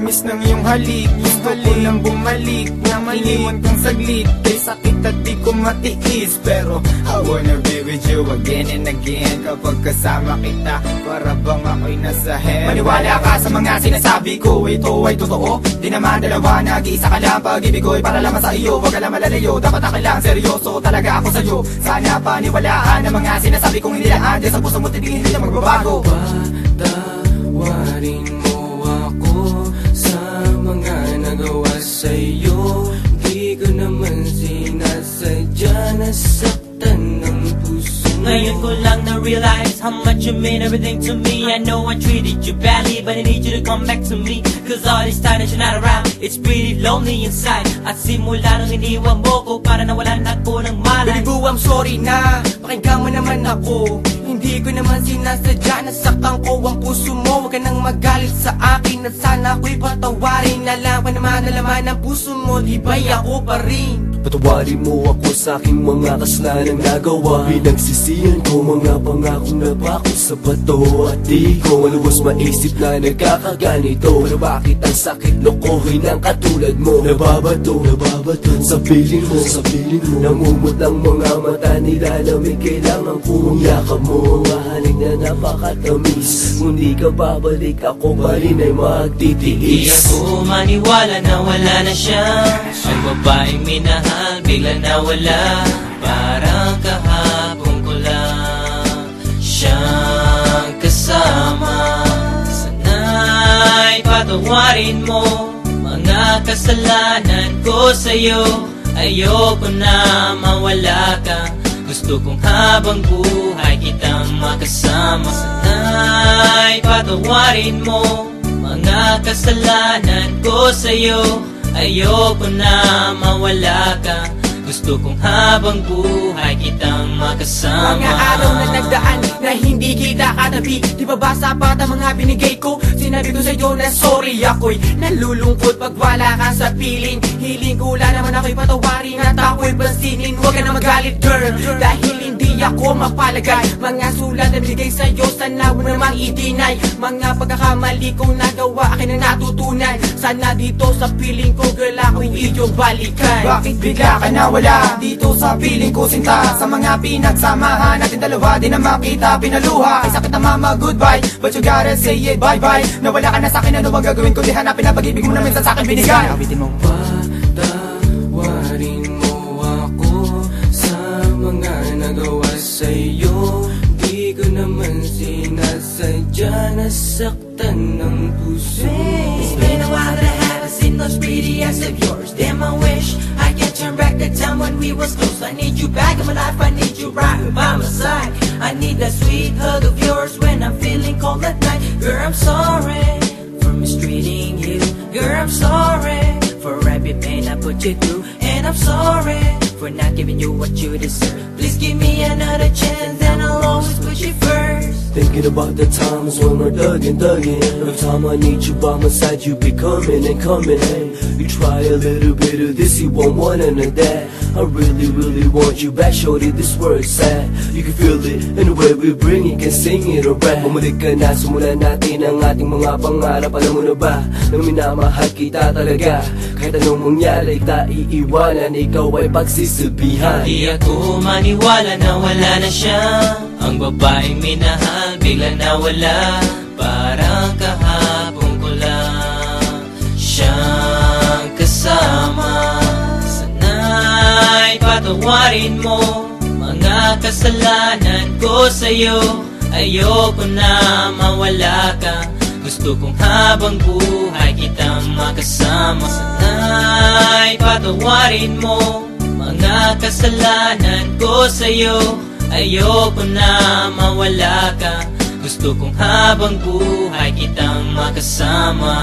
Miss ng iyong halik, gusto ko nang bumalik na iniwan kang saglit, kay sakit at di ko matiis. Pero I wanna be with you again and again. Kapag kasama kita, para bang ako'y nasa heaven. Maniwala ka sa mga sinasabi ko, ito ay totoo. Di naman dalawa, nag-iisa ka lang. Pag-ibig ko'y para lamang sa iyo, wag ka lang malalayo. Dapat akin lang, seryoso talaga ako sa'yo. Sana paniwalaan ang mga sinasabi kong hindi lang andyan sa puso mo, titigin hindi na magbabago. Patawarin mo ako sa mga nagawa sa'yo. Di ko naman sinasadya, nasaktan ng puso. Ngayon ko lang na-realize how much you mean everything to me. I know I treated you badly, but I need you to come back to me. Cause all this time that you're not around, it's pretty lonely inside. At simula nang iniwan mo ko, para nawalan ako ng malay. Baby boo, I'm sorry na, pakinggan mo naman ako. Hindi ko naman sinasadya, nasaktan ko ang puso mo. Huwag ka nang magalit sa akin at sana ako'y patawarin. Alam ko naman na laman ng puso mo, di ba'y ako pa rin? Patawarin mo ako sa aking mga kasalanan nagawa. Pinagsisihan ko mga pangakong napako sa bato. At di ko maluwas maisip na nagkakaganito. Pero bakit ang sakit lokohin ng katulad mo? Nababato sa piling mo, namumot ang mga mata nila. Lamig kailangan kong yakap mo. Mahalig na napakatamis. Kung di ka babalik, ako pa rin ay magtitiis. Di ako maniwala na wala na siya. Ang babaeng minahal bigla nawala. Parang kahapon ko lang siyang kasama. Sana'y patawarin mo mga kasalanan ko sa'yo. Ayoko na mawala ka, gusto kong habang buhay kitang makasama. Sana'y patawarin mo mga kasalanan ko sa'yo. Ayoko na mawala ka, gusto kong habang buhay kitang makasama. Mga araw na nagdaan na hindi kita katabi, di ba ba sapat ang mga binigay ko? Sinabi ko sa'yo na sorry, ako'y nalulungkot pag wala ka sa piling. Hiling ko lang naman ako'y patawarin at ako'y pansinin. Huwag ka na magalit girl, dahil hindi ako mapalagay. Mga sulat na binigay sa'yo, sana mo namang i-deny. Mga pagkakamali kong nagawa, akin na natutunan. Sana dito sa piling ko girl, ako'y iyong balikan. Bakit bigla ka nawala dito sa piling ko sinta? Sa mga pinagsamahan natin dalawa, di na makita pinaluha. Ay sakit na mama, goodbye, but you gotta say it, bye-bye. Nawala ka na sa'kin, ano bang gagawin ko? Di hanapin na pag-ibig mo na minsan sa'kin binigay. Awitin mo. Patawarin mo ako sa mga nagawa sa'yo. Di ko naman sinasadya, nasaktan ng puso. It's been a while that I haven't seen those pretty eyes of yours. Damn, I wish I can turn back the time when we was close. I need you back in my life, I need you right by my side. I need that sweet hug of yours when I'm feeling cold at night. Girl, I'm sorry for mistreating you. Girl, I'm sorry for every pain I put you through. And I'm sorry for not giving you what you deserve. Please give me another chance and I'll always put you first. Thinking about the times when we're thuggin'. Every time I need you by my side, you be coming and coming. Hey, you try a little bit of this, you won't want none of that. I really, really want you back, shorty, this word's sad. You can feel it, and the way we bring it, can sing it or rap. Bumalik ka na, sumulan natin ang ating mga pangarap. Alam mo na ba, na minamahal kita talaga. Kahit anong mangyari, kita iiwanan, ikaw ay pagsisabihan. Di ako maniwala na wala na siya. Ang babaeng minahal bigla nawala. Parang kahapon ko lang siyang kasama. Sana'y patawarin mo mga kasalanan ko sa'yo. Ayoko na mawala ka, gusto kong habang buhay kitang makasama. Sana'y patawarin mo mga kasalanan ko sa'yo. Ayoko na mawala ka, gusto kong habang buhay kitang makasama.